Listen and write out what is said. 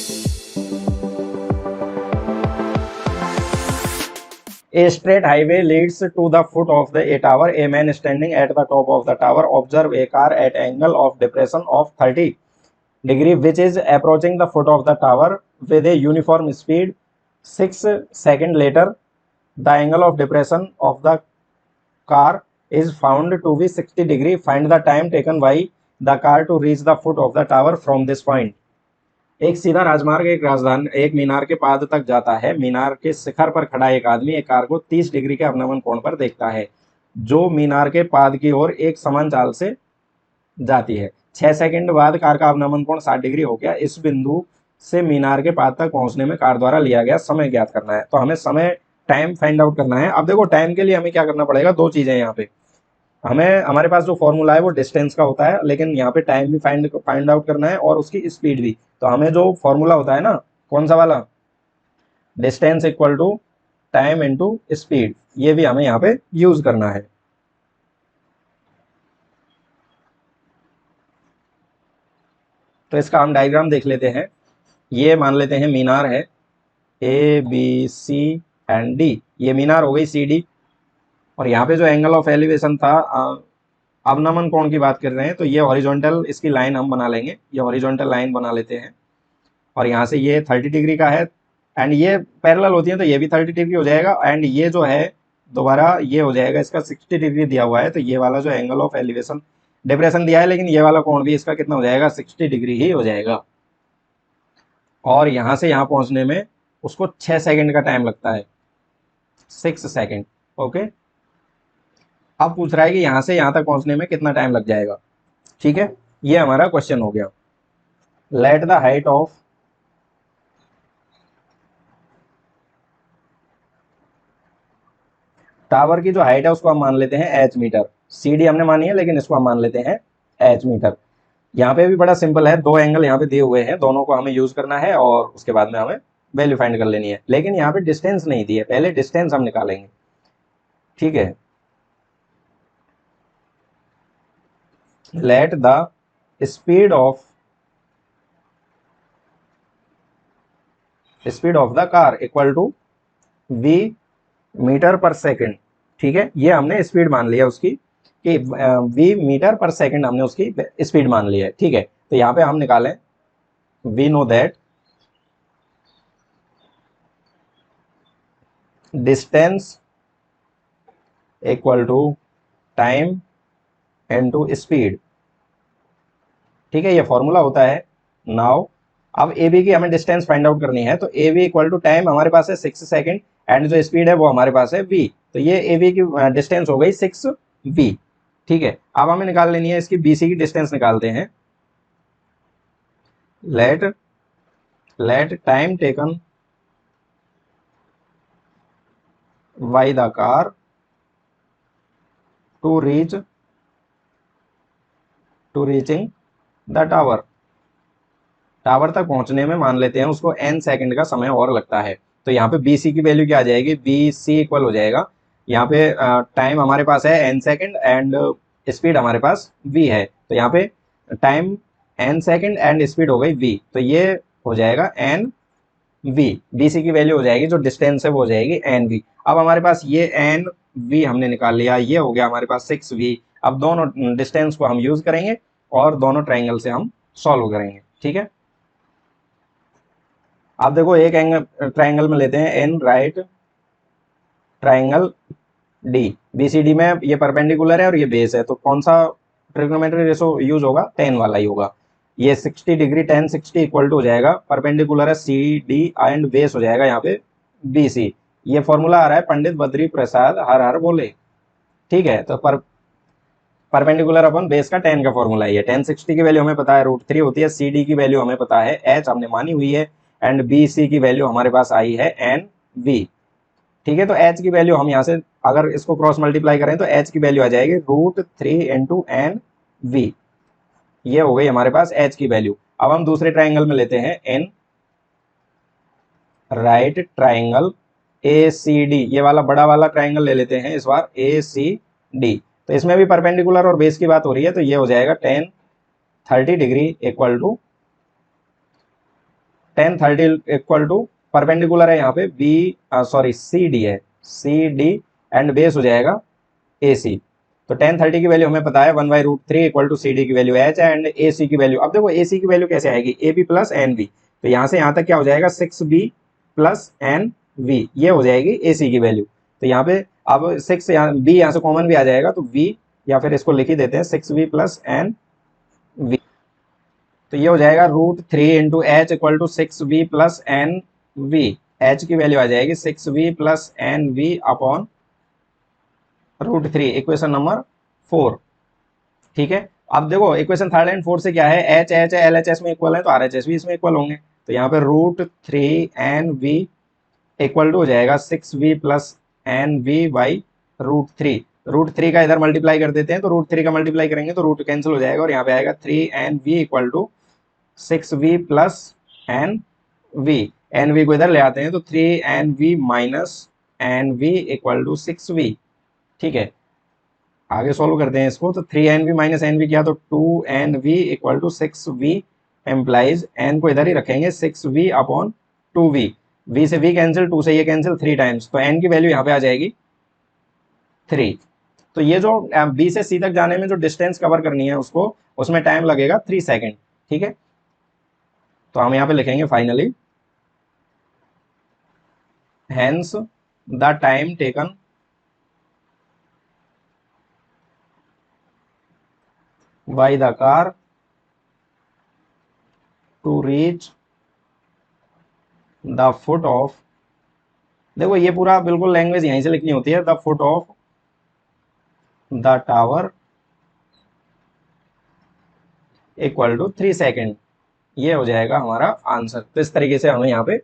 A straight highway leads to the foot of a tower. A man standing at the top of the tower observe a car at angle of depression of 30 degree which is approaching the foot of the tower with a uniform speed. 6 seconds later, the angle of depression of the car is found to be 60 degree. Find the time taken by the car to reach the foot of the tower from this point. एक सीधा राजमार्ग एक मीनार के पाद तक जाता है। मीनार के शिखर पर खड़ा एक आदमी एक कार को 30 डिग्री के अवनमन कोण पर देखता है जो मीनार के पाद की ओर एक समान चाल से जाती है। 6 सेकंड बाद कार का अवनमन कोण 60 डिग्री हो गया। इस बिंदु से मीनार के पाद तक पहुंचने में कार द्वारा लिया गया समय ज्ञात करना है। तो हमें समय टाइम फाइंड आउट करना है। अब देखो टाइम के लिए हमें क्या करना पड़ेगा, दो चीजें यहाँ पे। हमें हमारे पास जो फॉर्मूला है वो डिस्टेंस का होता है, लेकिन यहाँ पे टाइम भी फाइंड आउट करना है और उसकी स्पीड भी। तो हमें जो फॉर्मूला होता है ना, कौन सा वाला, distance equal to time into speed, ये भी हमें यहाँ पे यूज करना है। तो इसका हम डायग्राम देख लेते हैं। ये मान लेते हैं मीनार है A B C and D, ये मीनार हो गई सी डी। और यहाँ पे जो एंगल ऑफ एलिवेशन था, अवनमन कोण की बात कर रहे हैं, तो ये हॉरिजॉन्टल इसकी लाइन हम बना लेंगे। ये हॉरिजॉन्टल लाइन बना लेते हैं और यहाँ से ये 30 डिग्री का है एंड ये पैरेलल होती है तो ये भी 30 डिग्री हो जाएगा। एंड ये जो है दोबारा ये हो जाएगा, इसका 60 डिग्री दिया हुआ है, तो ये वाला जो एंगल ऑफ एलिवेशन डिप्रेशन दिया है, लेकिन ये वाला कोण भी इसका कितना हो जाएगा, 60 डिग्री ही हो जाएगा। और यहाँ से यहाँ पहुँचने में उसको 6 सेकेंड का टाइम लगता है, 6 सेकेंड। ओके, अब पूछ रहा है कि यहाँ से यहाँ तक पहुँचने में कितना टाइम लग जाएगा। ठीक है, ये हमारा क्वेश्चन हो गया। Let the height of tower की जो हाइट है उसको हम मान लेते हैं एच मीटर। सी डी हमने मानी है, लेकिन इसको हम मान लेते हैं एच मीटर। यहाँ पे भी बड़ा सिंपल है, दो एंगल यहाँ पे दिए हुए हैं, दोनों को हमें यूज करना है और उसके बाद में हमें वैल्यू फाइंड कर लेनी है। लेकिन यहाँ पे डिस्टेंस नहीं दी है, पहले डिस्टेंस हम निकालेंगे। ठीक है, let the speed of the car equal to V meter per second. ठीक है, ये हमने स्पीड मान लिया उसकी कि वी मीटर पर सेकेंड, हमने उसकी स्पीड मान ली है। ठीक है, तो यहाँ पे हम निकालें, we know that distance equal to time into speed. ठीक है, ये फॉर्मूला होता है। नाउ अब ए बी की हमें डिस्टेंस फाइंड आउट करनी है, तो A B equal to time हमारे पास है 6 सेकेंड एंड जो स्पीड है वो हमारे पास है v। तो ये ए बी की डिस्टेंस हो गई 6v। ठीक है, अब हमें निकाल लेनी है इसकी bc की डिस्टेंस निकालते हैं। Let time taken by the car to reaching the tower. Tower तक पहुंचने में मान लेते हैं उसको n सेकंड का समय और लगता है। तो यहाँ पे bc की वैल्यू क्या आ जाएगी, bc इक्वल हो जाएगा, यहाँ पे टाइम हमारे पास है n सेकंड एंड स्पीड हमारे पास v है। तो यहाँ पे time n second and speed हो गई v, तो ये हो जाएगा n v। bc की वैल्यू हो जाएगी, जो डिस्टेंस है वो हो जाएगी n v। अब हमारे पास ये n v हमने निकाल लिया, ये हो गया हमारे पास 6v। अब दोनों डिस्टेंस को हम यूज करेंगे और दोनों ट्राइंगल से हम सॉल्व करेंगे। ठीक है, आप देखो एक एंगल ट्राइंगल में लेते हैं in right triangle D, BCD में ये परपेंडिकुलर है और ये बेस है, तो कौन सा ट्रिग्नोमेट्री रेशो यूज होगा, 10 वाला ही होगा। ये 60 डिग्री 10 60 इक्वल टू हो जाएगा, परपेंडिकुलर है सी डी एंड बेस हो जाएगा यहाँ पे बी सी। ये फॉर्मूला आ रहा है पंडित बद्री प्रसाद हर हर बोले। ठीक है, तो परपेंडिकुलर अपन बेस का 10 का फॉर्मूला है ये। 10 60 की वैल्यू हमें पता है √3 होती है, सी डी की वैल्यू हमें पता है एच हमने मानी हुई है एंड बी सी की वैल्यू हमारे पास आई है एन वी। ठीक है, तो एच की वैल्यू हम यहाँ से अगर इसको क्रॉस मल्टीप्लाई करें तो एच की वैल्यू आ जाएगी √3 इंटू एन वी। ये हो गई हमारे पास एच की वैल्यू। अब हम दूसरे ट्राइंगल में लेते हैं in right triangle A C D, ये वाला बड़ा वाला ट्राइंगल ले लेते हैं इस बार ए सी डी। तो इसमें भी परपेंडिकुलर और बेस की बात हो रही है, तो ये हो जाएगा 10 30 degree equal to 1030 equal to perpendicular है यहाँ पे सी डी है, सी डी एंड बेस हो जाएगा ए सी। तो 1030 की वैल्यू हमें पता है 1/√3 इक्वल टू सी डी की वैल्यू एच एंड ए सी की वैल्यू। अब देखो ए सी की वैल्यू कैसे आएगी, A B plus N B, तो यहाँ से यहाँ तक क्या हो जाएगा 6b प्लस एन वी, ये हो जाएगी ए सी की वैल्यू। तो यहाँ पे अब 6 यहाँ बी यहाँ से कॉमन भी आ जाएगा तो वी, या फिर इसको लिख ही देते हैं 6v प्लस एन वी। तो ये हो जाएगा √3 into H equal to 6v plus N V. H की वैल्यू आ जाएगी 6v plus N V upon √3, equation number 4। ठीक है, अब देखो इक्वेशन 3 एंड 4 से क्या है, H H L H S में इक्वल है तो आर एच एस भी इसमें इक्वल होंगे। तो यहाँ पे √3 एन वी इक्वल टू हो जाएगा 6v plus N we by √3। √3 का इधर मल्टीप्लाई कर देते हैं तो √3 का मल्टीप्लाई करेंगे तो रूट कैंसिल हो जाएगा और यहाँ पे आएगा 3nv equal to 6v plus N V. N V को इधर ले आते हैं तो 3nv minus N V equal to 6v। ठीक है, आगे सॉल्व करते हैं इसको। तो 3nv माइनस एन वी किया तो 2nv equal to 6v employees N को इधर ही रखेंगे 6v अपॉन 2v। v से v कैंसिल, 2 से ये कैंसिल 3 टाइम्स, तो n की वैल्यू यहाँ पे आ जाएगी 3। तो ये जो b से c तक जाने में जो डिस्टेंस कवर करनी है उसको, उसमें टाइम लगेगा 3 सेकेंड। ठीक है, तो हम यहाँ पे लिखेंगे finally hence the time taken by the car to reach the foot of, देखो ये पूरा बिल्कुल लैंग्वेज यहीं से लिखनी होती है, the foot of the tower equal to 3 second. ये हो जाएगा हमारा आंसर। तो इस तरीके से हमें यहाँ पे